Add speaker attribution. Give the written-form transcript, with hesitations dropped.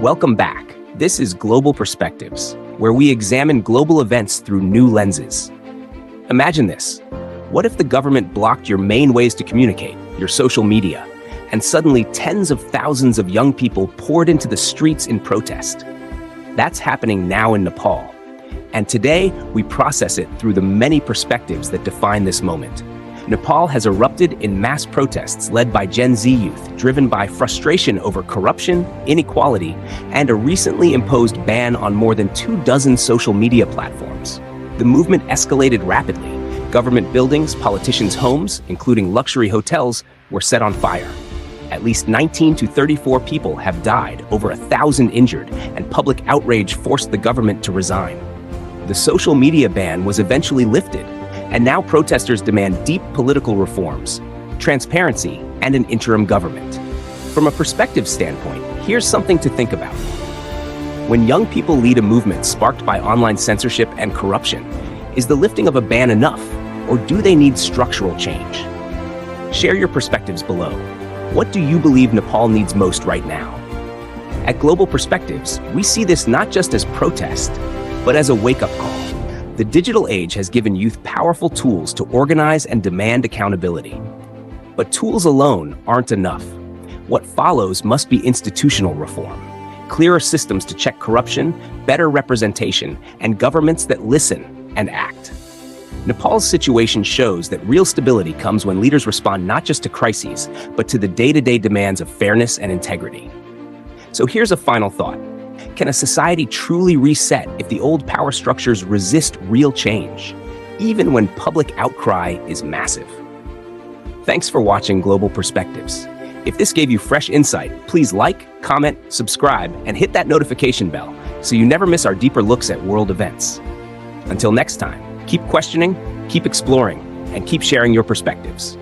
Speaker 1: Welcome back. This is Global Perspectives, where we examine global events through new lenses. Imagine this. What if the government blocked your main ways to communicate, your social media, and suddenly tens of thousands of young people poured into the streets in protest? That's happening now in Nepal. And today, we process it through the many perspectives that define this moment. Nepal has erupted in mass protests led by Gen Z youth, driven by frustration over corruption, inequality, and a recently imposed ban on more than 24 social media platforms. The movement escalated rapidly. Government buildings, politicians' homes, including luxury hotels, were set on fire. At least 19 to 34 people have died, over 1,000 injured, and public outrage forced the government to resign. The social media ban was eventually lifted, and now protesters demand deep political reforms, transparency, and an interim government. From a perspective standpoint, here's something to think about. When young people lead a movement sparked by online censorship and corruption, is the lifting of a ban enough, or do they need structural change? Share your perspectives below. What do you believe Nepal needs most right now? At Global Perspectives, we see this not just as protest, but as a wake-up call. The digital age has given youth powerful tools to organize and demand accountability. But tools alone aren't enough. What follows must be institutional reform, clearer systems to check corruption, better representation, and governments that listen and act. Nepal's situation shows that real stability comes when leaders respond not just to crises, but to the day-to-day demands of fairness and integrity. So here's a final thought. Can a society truly reset if the old power structures resist real change, even when public outcry is massive? Thanks for watching Global Perspectives. If this gave you fresh insight, please like, comment, subscribe, and hit that notification bell so you never miss our deeper looks at world events. Until next time, keep questioning, keep exploring, and keep sharing your perspectives.